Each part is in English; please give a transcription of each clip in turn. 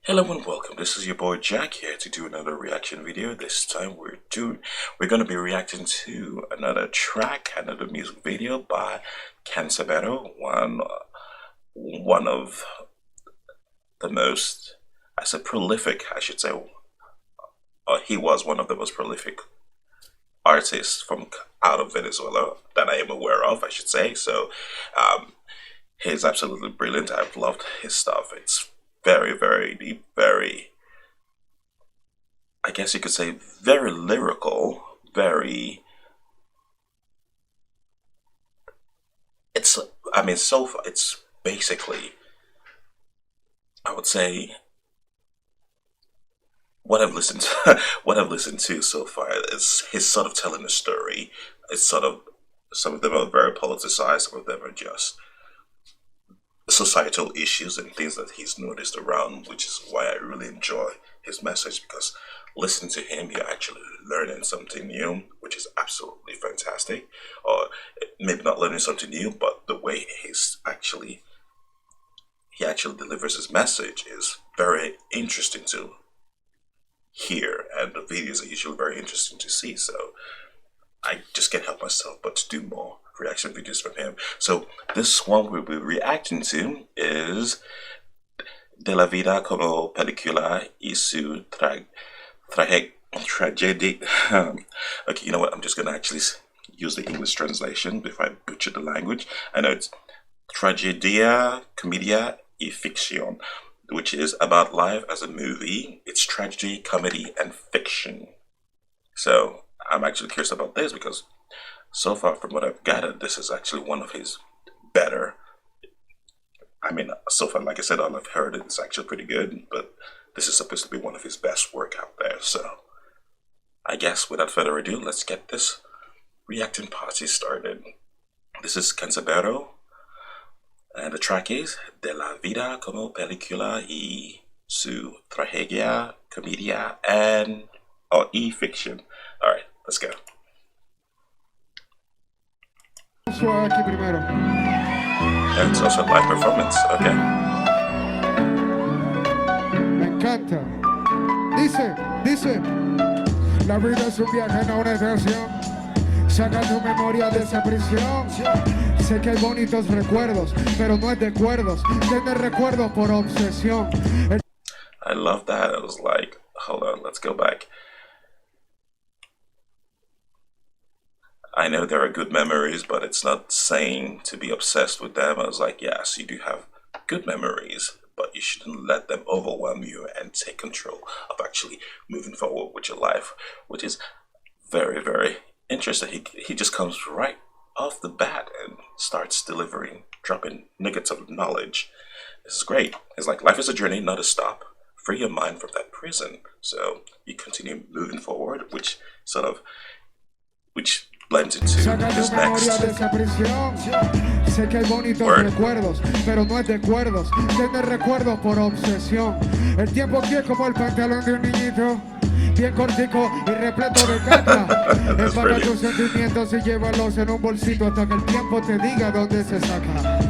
Hello and welcome. This is your boy Jack here to do another reaction video. This time we're going to be reacting to another track, another music video by Canserbero, one of the most, I said prolific, I should say. He was one of the most prolific artists from out of Venezuela that I am aware of, I should say. So he's absolutely brilliant. I've loved his stuff. It's very deep, very, I guess you could say, very lyrical, very, it's, I mean, so far, it's basically, I would say, what I've listened to, what I've listened to so far is his sort of telling a story. It's sort of, some of them are very politicized, some of them are just societal issues and things that he's noticed around, which is why I really enjoy his message, because listening to him, you're actually learning something new, which is absolutely fantastic. Or maybe not learning something new, but the way he actually delivers his message is very interesting to hear, and the videos are usually very interesting to see. So I just can't help myself but to do more reaction videos from him. So this one we'll be reacting to is De la vida como película y su tragedia. Okay, you know what? I'm just gonna actually use the English translation before I butcher the language. I know it's tragedia, comedia y ficción, which is about life as a movie. It's tragedy, comedy, and fiction. So I'm actually curious about this because so far from what I've gathered, this is actually one of his better. I mean, so far, like I said, all I've heard is actually pretty good, but this is supposed to be one of his best work out there. So I guess without further ado, let's get this reacting party started. This is Canserbero, and the track is De la vida como película y su tragedia, comedia, y fiction. All right, let's go. Aquí primero. And it's also a live performance, okay. Me encanta. Dice, la vida es un viaje, no una estación. Saca tu memoria de esa prisión. Sé que hay bonitos recuerdos, pero no es de acuerdos. Tener recuerdos por obsesión. I love that. I was like, hold on, let's go back. I know there are good memories, but it's not sane to be obsessed with them. I was like, yes, you do have good memories, but you shouldn't let them overwhelm you and take control of actually moving forward with your life, which is very interesting. He just comes right off the bat and starts delivering, dropping nuggets of knowledge. This is great. It's like life is a journey, not a stop. Free your mind from that prison. So you continue moving forward, which blends into his next Sé que hay bonitos recuerdos, pero no es de acuerdos. Tener recuerdos por obsesión. El tiempo aquí es como el pantalón de un niñito, bien cortico y repleto de caca. Empaca tus sentimientos y llévalos en un bolsito hasta que el tiempo te diga dónde se saca.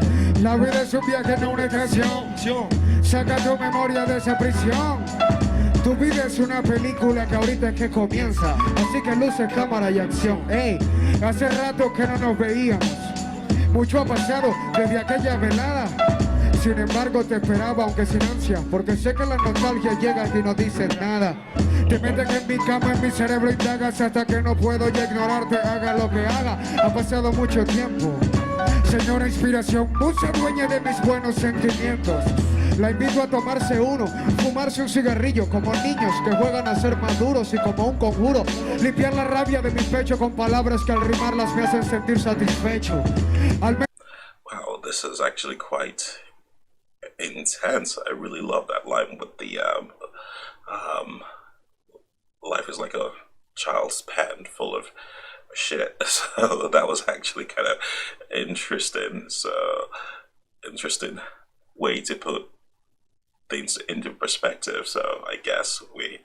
La vida es un viaje, no una estación. Saca tu memoria de esa prisión. Tu vida es una película que ahorita es que comienza, así que luces, cámara y acción. Ey, hace rato que no nos veíamos, mucho ha pasado desde aquella velada. Sin embargo te esperaba aunque sin ansia, porque sé que la nostalgia llega y no dices nada. Te metes en mi cama, en mi cerebro indagas hasta que no puedo ya ignorarte, haga lo que haga. Ha pasado mucho tiempo, señora inspiración, mucha dueña de mis buenos sentimientos. La invito a tomarse uno, fumarse un cigarrillo, como niños que juegan a ser maduros, y como un conjuro, limpiar la rabia de mi pecho con palabras que al rimarlas me hacen sentir satisfecho. Wow, this is actually quite intense. I really love that line with the life is like a child's pen full of shit. So that was actually kind of interesting. So interesting way to put things into perspective. So I guess we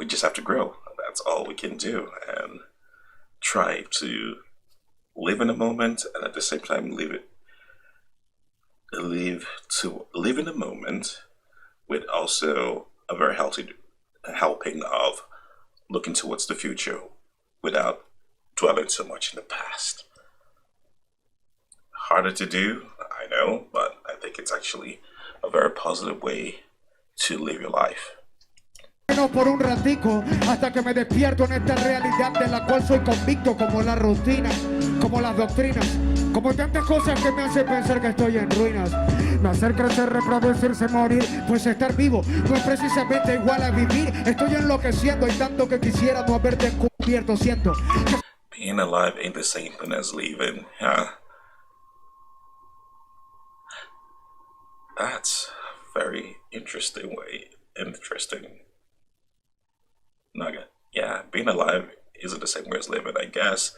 just have to grow. That's all we can do, and try to live in the moment, and at the same time live in the moment with also a very healthy helping of looking towards the future without dwelling so much in the past. Harder to do, I know, but I think it's actually a very positive way to live your life. Por un ratico hasta que me despierto en esta realidad de la cual soy convicto, como la rutina, como las doctrinas, como tantas cosas que me hacen pensar que estoy en ruinas. Nacer, crecer, reproducirse, morir, pues estar vivo no es precisamente igual a vivir. Estoy enloqueciendo y tanto que quisiera no haber descubierto. Siento que... Being alive ain't the same thing as living, huh? That's very interesting. Nugget. Yeah, being alive isn't the same way as living, I guess.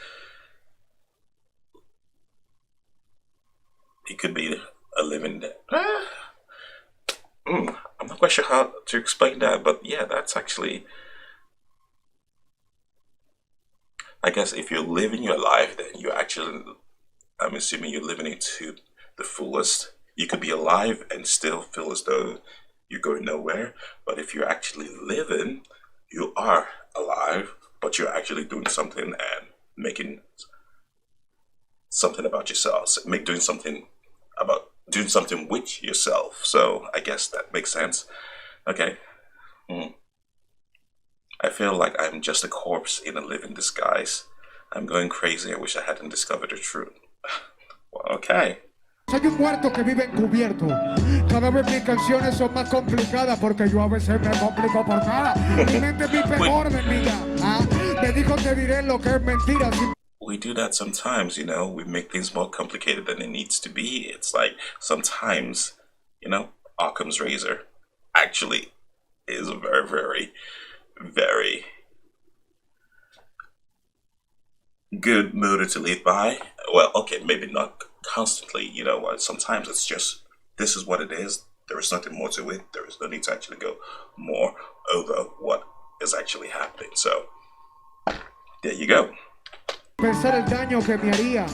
It could be a living dead. I'm not quite sure how to explain that, but yeah, that's actually... I guess if you're living your life, then you actually... I'm assuming you're living it to the fullest. You could be alive and still feel as though you're going nowhere. But if you're actually living, you are alive, but you're actually doing something and making something about yourself. Doing something with yourself. So I guess that makes sense. Okay. I feel like I'm just a corpse in a living disguise. I'm going crazy. I wish I hadn't discovered the truth. Well, okay. Soy un muerto que vive encubierto. Cada vez mis canciones son más complicadas porque yo a veces me complico por nada. Mi mente es mi peor enemiga. Me dijo te diré lo que es mentira. We do that sometimes, you know. We make things more complicated than it needs to be. It's like sometimes, you know, Occam's razor actually is a very, very, very good motive to live by. Well, okay, maybe not constantly, you know what, sometimes it's just, this is what it is, there is nothing more to it, there is no need to actually go more over what is actually happening. So, there you go. Pensar el daño que me haría.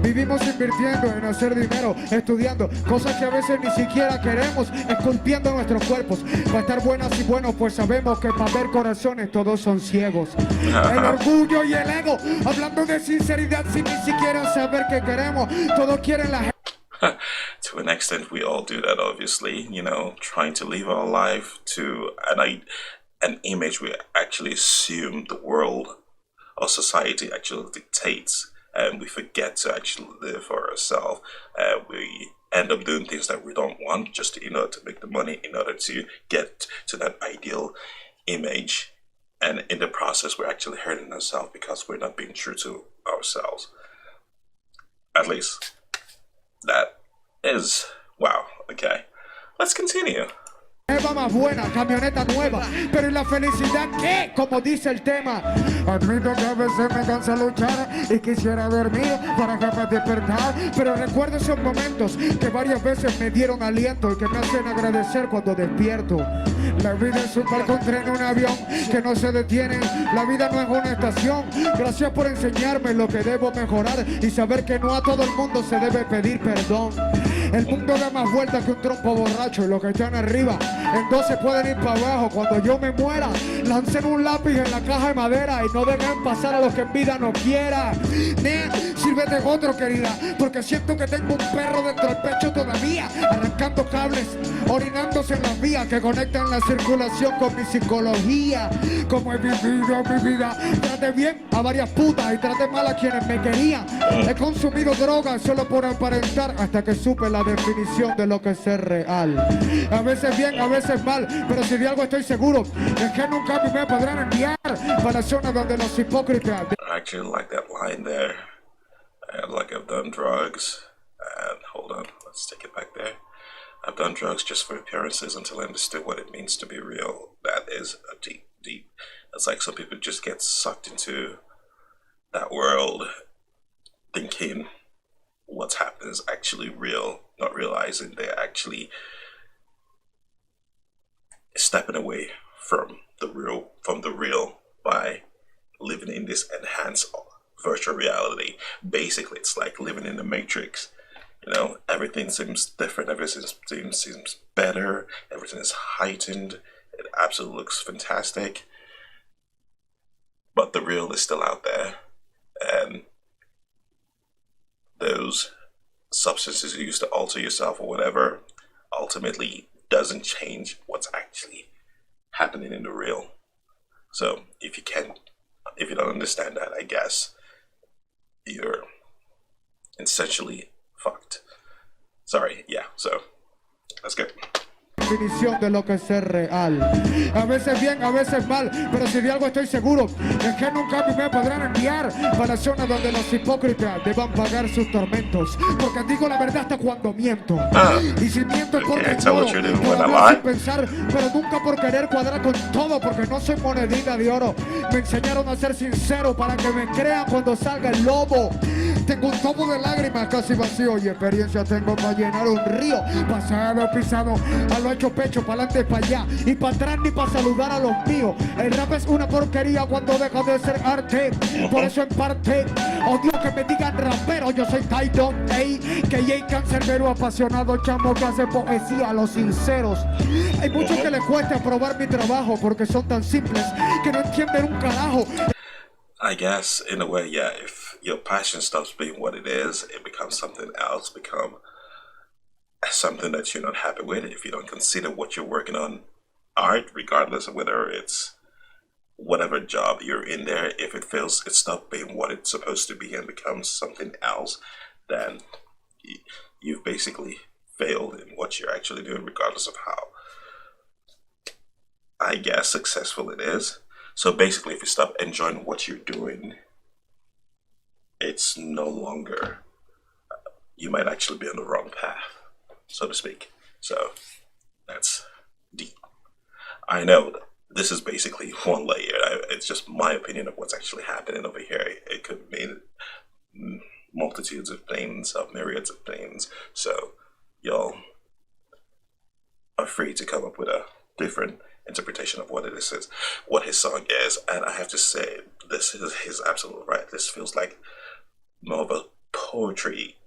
Vivimos invirtiendo en hacer dinero, estudiando cosas que a veces ni siquiera queremos, esculpiendo nuestros cuerpos. Para estar buenas y buenos, pues sabemos que para ver corazones todos son ciegos. El orgullo y el ego, hablando de sinceridad sin ni siquiera saber qué queremos. Todos quieren la... To an extent, we all do that, obviously, you know, trying to live our life to an image we actually assume the world or society actually dictates, and we forget to actually live for ourselves. We end up doing things that we don't want just in order to make the money, in order to get to that ideal image, and in the process we're actually hurting ourselves because we're not being true to ourselves. At least that is wow. Okay, let's continue. Más buena, camioneta nueva, pero ¿y la felicidad qué? Como dice el tema. Admito que a veces me cansa luchar y quisiera dormir para capaz despertar, pero recuerdo esos momentos que varias veces me dieron aliento y que me hacen agradecer cuando despierto. La vida es un barco, un tren, un avión que no se detiene. La vida no es una estación. Gracias por enseñarme lo que debo mejorar y saber que no a todo el mundo se debe pedir perdón. El mundo da más vueltas que un trompo borracho y los que están arriba entonces pueden ir para abajo. Cuando yo me muera, lancen un lápiz en la caja de madera y no dejen pasar a los que en vida no quiera. Sírvete otro, querida, porque siento que tengo un perro dentro del pecho todavía, arrancando cables, orinándose en las vías que conectan la circulación con mi psicología. Como he vivido mi vida, traté bien a varias putas y traté mal a quienes me querían. He consumido drogas solo por aparentar hasta que supe la definición de lo que es ser real. A veces bien, a veces mal, pero si de algo estoy seguro es que nunca me podrán enviar para la zona donde los hipócritas... I actually like that line there. Like I've done drugs, and hold on, let's take it back there. I've done drugs just for appearances until I understood what it means to be real. That is a deep. It's like some people just get sucked into that world thinking what's happening is actually real, not realizing they're actually stepping away from the real by living in this enhanced virtual reality. Basically, it's like living in the Matrix. You know, everything seems different, everything seems better, everything is heightened, it absolutely looks fantastic. But the real is still out there, and those substances you use to alter yourself or whatever ultimately doesn't change what's actually happening in the real. So if you don't understand that, I guess you're essentially fucked. Sorry, yeah, so that's good. Definición de lo que es ser real. A veces bien, a veces mal, pero si de algo estoy seguro es que nunca a mí me podrán enviar para zonas donde los hipócritas deban pagar sus tormentos, porque digo la verdad hasta cuando miento. Y si miento es porque puedo hablar sin pensar, pero nunca por querer cuadrar con todo, porque no soy monedita de oro. Me enseñaron a ser sincero para que me crean cuando salga el lobo. Tengo un tobo de lágrimas casi vacío y experiencia tengo para llenar un río. Pasado, pisado, a lo hecho pecho, para adelante, para allá y para atrás ni para saludar a los míos. El rap es una porquería cuando deja de ser arte. Por eso en parte odio que me digan rapero. Yo soy Taito, que Canserbero, apasionado chamo que hace poesía a los sinceros. Hay muchos que les cuesta probar mi trabajo porque son tan simples que no entienden un carajo. I guess, in a way, yeah, if your passion stops being what it is, it becomes something else, become something that you're not happy with. If you don't consider what you're working on art, regardless of whether it's whatever job you're in there, if it feels it stopped being what it's supposed to be and becomes something else, then you've basically failed in what you're actually doing, regardless of how, I guess, successful it is. So basically, if you stop enjoying what you're doing, it's no longer, you might actually be on the wrong path, so to speak. So that's deep. I know this is basically one layer. It's just my opinion of what's actually happening over here. It could mean multitudes of things, of myriads of things. So y'all are free to come up with a different interpretation of what it is, what his song is. And I have to say, this is his absolute right. This feels like more of a poetry.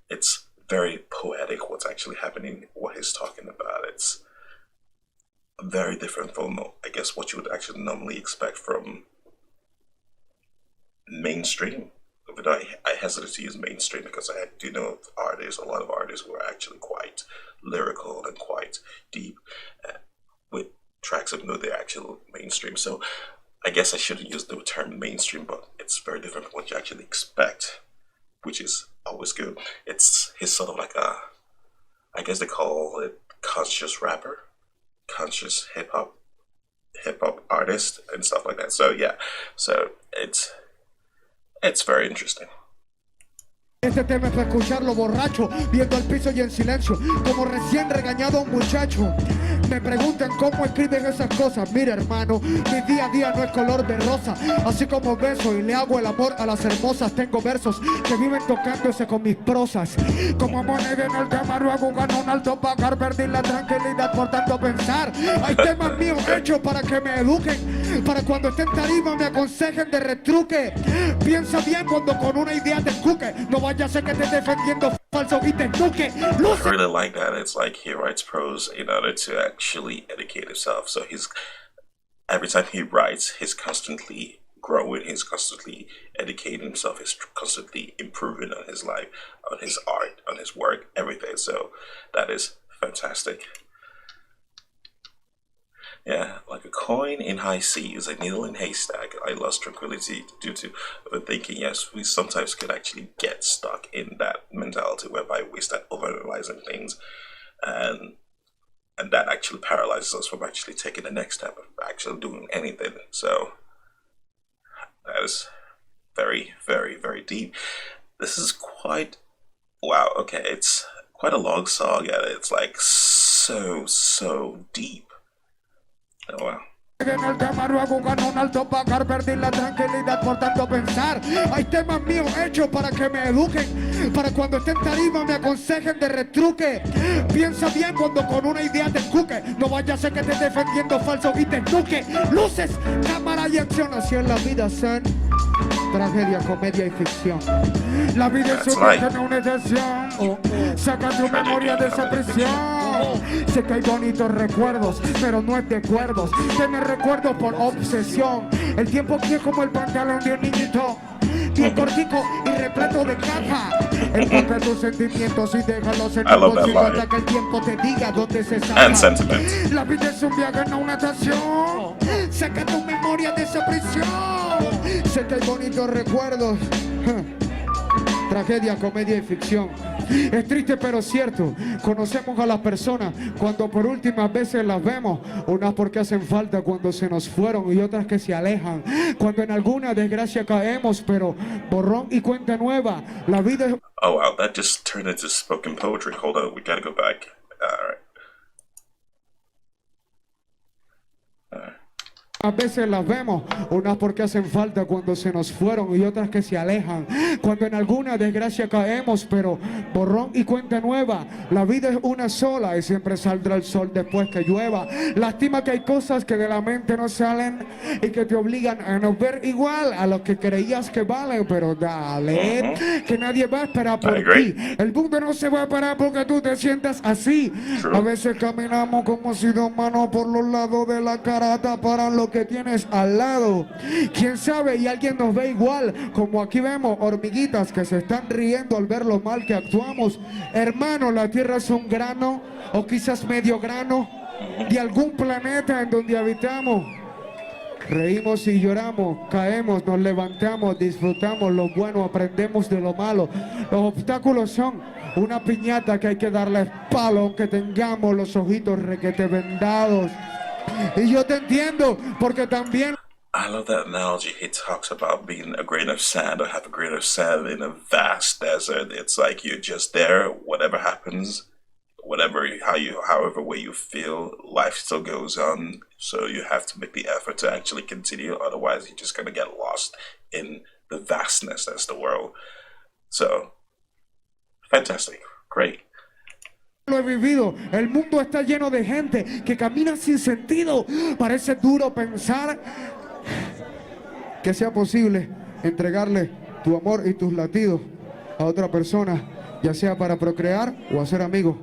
It's very poetic what's actually happening, what he's talking about. It's very different from, I guess, what you would actually normally expect from mainstream. But I hesitate to use mainstream because I do know artists, a lot of artists who are actually quite lyrical and quite deep with tracks that know they're actual mainstream. So I guess I shouldn't use the term mainstream, but it's very different from what you actually expect, which is always good. He's sort of like a, I guess they call it conscious rapper, conscious hip hop artist and stuff like that. So yeah, so it's very interesting. Este tema es para escucharlo borracho, viendo al piso y en silencio, como recién regañado a un muchacho. Me preguntan cómo escriben esas cosas. Mira, hermano, mi día a día no es color de rosa. Así como beso y le hago el amor a las hermosas. Tengo versos que viven tocándose con mis prosas. Como moneda en el tema, luego gano un alto pagar. Perdí la tranquilidad por tanto pensar. Hay temas míos hechos para que me eduquen, para cuando esté en tarima me aconsejen de retruque. Piensa bien cuando con una idea te cuque. No vaya a ser que estés defendiendo falso y te tuque. I really like that. It's like he writes prose in order to actually educate himself. So every time he writes, he's constantly growing, he's constantly educating himself, he's constantly improving on his life, on his art, on his work, everything. So that is fantastic. Yeah, like a coin in high seas, a needle in haystack. I lost tranquility due to overthinking. Yes, we sometimes can actually get stuck in that mentality whereby we start overanalyzing things, and that actually paralyzes us from actually taking the next step of actually doing anything. So that is very, very, very deep. This is quite, wow, okay, it's quite a long song, and it's like so deep. Oh, wow. En el tema luego gano un alto pagar, perdí la tranquilidad por tanto pensar. Hay temas míos hechos para que me eduquen, para cuando esté en tarima me aconsejen de retruque. Piensa bien cuando con una idea te cuque. No vaya a ser que estés defendiendo falso y te tuque. Luces, cámara y acción, así en la vida, son. Tragedia, comedia y ficción. La vida es un viaje, no una estación. Saca tu memoria de esa prisión. Sé que hay bonitos recuerdos, pero no es de acuerdos. Tener recuerdos por obsesión. El tiempo aquí es como el pantalón de un niñito, bien cortico y repleto de caja. Enfoca tus sentimientos y déjalos en el bolsillo hasta que el tiempo te diga dónde se saca. La vida es un viaje, no una estación. Saca tu memoria de esa prisión. Sé que hay bonitos recuerdos. Tragedia, comedia y ficción. Es triste pero cierto. Conocemos a las personas cuando por últimas veces las vemos. Unas porque hacen falta cuando se nos fueron y otras que se alejan. Cuando en alguna desgracia caemos, pero borrón y cuenta nueva. La vida es... Oh wow, that just turned into spoken poetry. Hold on, we gotta go back. Alright. A veces las vemos, unas porque hacen falta cuando se nos fueron y otras que se alejan. Cuando en alguna desgracia caemos, pero borrón y cuenta nueva. La vida es una sola y siempre saldrá el sol después que llueva. Lástima que hay cosas que de la mente no salen y que te obligan a no ver igual a lo que creías que valen. Pero dale, que nadie va a esperar por ti. El mundo no se va a parar porque tú te sientas así. A veces caminamos como si dos manos por los lados de la cara taparan lo que tienes al lado. Quién sabe, y alguien nos ve igual, como aquí vemos hormiguitas que se están riendo al ver lo mal que actuamos. Hermano, la tierra es un grano, o quizás medio grano, de algún planeta en donde habitamos. Reímos y lloramos, caemos, nos levantamos, disfrutamos lo bueno, aprendemos de lo malo. Los obstáculos son una piñata que hay que darle palo, aunque tengamos los ojitos requete vendados. Y yo te entiendo, porque también... I love that analogy. He talks about being a grain of sand or have a grain of sand in a vast desert. It's like you're just there, whatever happens, however way you feel, life still goes on. So you have to make the effort to actually continue. Otherwise, you're just going to get lost in the vastness that's the world. So, fantastic. Great. Lo he vivido, el mundo está lleno de gente que camina sin sentido. Parece duro pensar que sea posible entregarle tu amor y tus latidos a otra persona, ya sea para procrear o hacer amigos.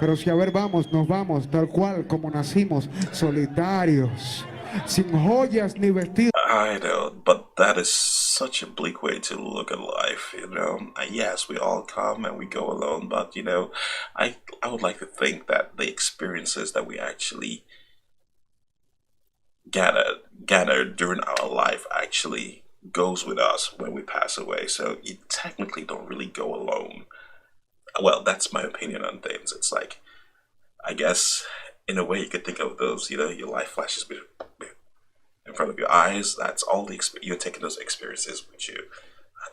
Pero si a ver vamos, nos vamos tal cual como nacimos, solitarios, sin joyas ni vestidos. I know, but that is such a bleak way to look at life, you know. Yes, we all come and we go alone, but, you know, I would like to think that the experiences that we actually gather during our life actually goes with us when we pass away, so you technically don't really go alone. Well, that's my opinion on things. It's like, I guess, in a way you could think of those, you know, your life flashes in front of your eyes. That's all the you're taking those experiences with you,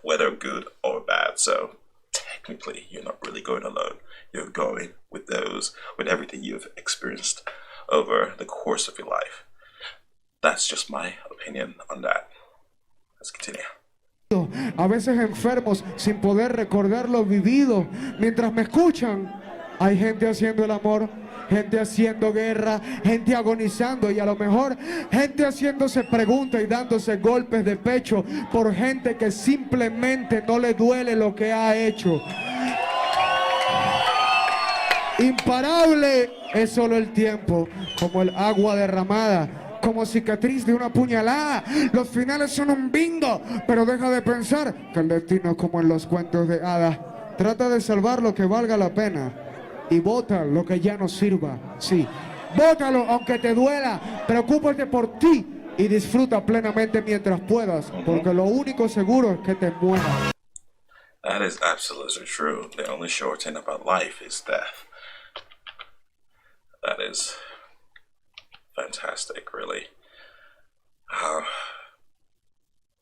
whether good or bad. So technically, you're not really going alone. You're going with everything you've experienced over the course of your life. That's just my opinion on that. Let's continue. A veces enfermos sin poder recordar lo vivido. Mientras me escuchan, hay gente haciendo el amor, gente haciendo guerra, gente agonizando y a lo mejor gente haciéndose preguntas y dándose golpes de pecho por gente que simplemente no le duele lo que ha hecho. Imparable es solo el tiempo, como el agua derramada, como cicatriz de una puñalada. Los finales son un bingo, pero deja de pensar que el destino es como en los cuentos de hadas. Trata de salvar lo que valga la pena y bota lo que ya no sirva. Sí, bótalo aunque te duela. Preocúpate por ti y disfruta plenamente mientras puedas, porque lo único seguro es que te mueras. That is absolutely true. The only sure thing about life is death. That is fantastic, really.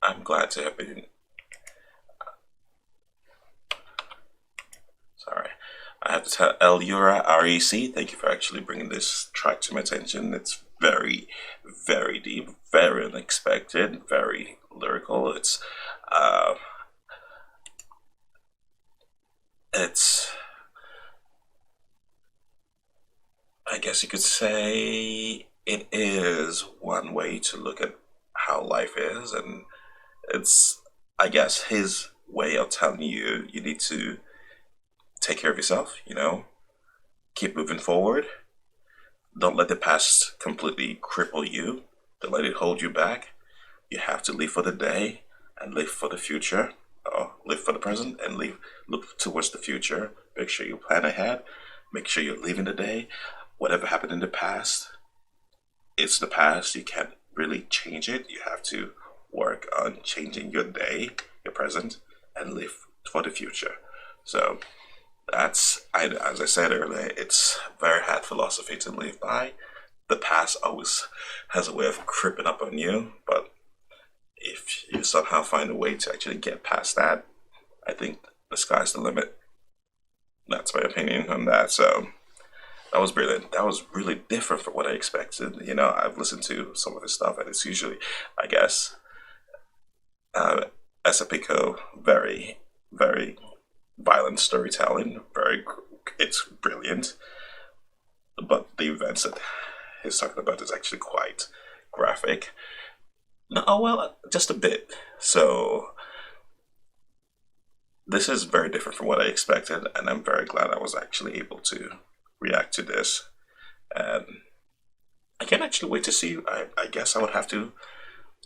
I'm glad to have been... Sorry. I have to tell Elura REC, thank you for actually bringing this track to my attention. It's very, very deep, very unexpected, very lyrical. It's I guess you could say it is one way to look at how life is, and It's, I guess, his way of telling you you need to take care of yourself, keep moving forward. Don't let the past completely cripple you. Don't let it hold you back. You have to live for the day and live for the future. Or live for the present and look towards the future. Make sure you plan ahead. Make sure you're living the day. Whatever happened in the past, it's the past. You can't really change it. You have to work on changing your day, your present, and live for the future. So as I said earlier, it's very hard philosophy to live by. The past always has a way of creeping up on you, but if you somehow find a way to actually get past that, I think the sky's the limit. That's my opinion on that. So that was brilliant. That was really different from what I expected. I've listened to some of his stuff, and it's usually, I guess, Esapico, very, very violent storytelling. It's brilliant. But the events that he's talking about is actually quite graphic. No, well, just a bit. So this is very different from what I expected, and I'm very glad I was actually able to react to this. And I can't actually wait to see. I guess I would have to,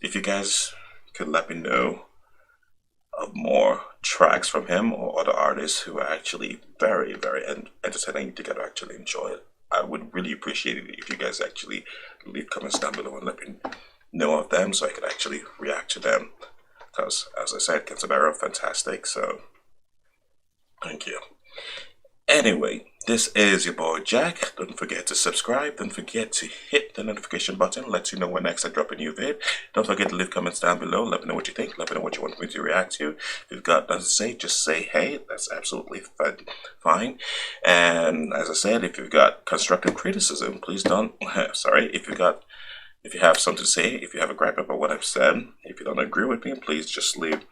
if you guys could let me know of more tracks from him or other artists who are actually very, very entertaining to get to actually enjoy it. I would really appreciate it if you guys actually leave comments down below and let me know of them so I could actually react to them. Because, as I said, Canserbero, fantastic. So, thank you. Anyway, this is your boy Jack. Don't forget to subscribe. Don't forget to hit the notification button. Let you know when next I drop a new vid. Don't forget to leave comments down below. Let me know what you think. Let me know what you want me to react to. If you've got nothing to say, just say hey. That's absolutely fine. And as I said, if you've got constructive criticism, please don't. Sorry, if you have something to say, if you have a gripe about what I've said, if you don't agree with me, please just leave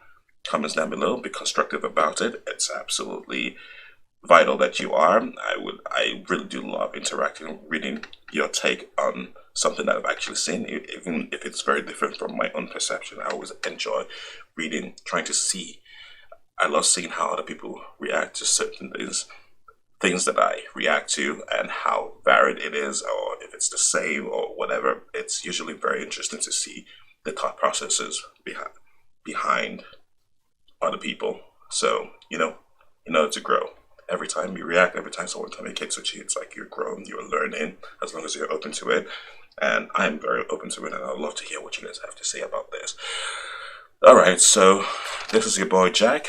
comments down below. Be constructive about it. It's absolutely vital that you are. I really do love interacting, reading your take on something that I've actually seen, even if it's very different from my own perception. I always enjoy reading, trying to see. I love seeing how other people react to certain things that I react to and how varied it is, or if it's the same or whatever. It's usually very interesting to see the thought processes behind other people. So, to grow. Every time you react, every time someone communicates with you, it's like you're growing, you're learning, as long as you're open to it. And I'm very open to it, and I'd love to hear what you guys have to say about this. Alright, so this is your boy Jack.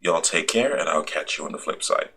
Y'all take care, and I'll catch you on the flip side.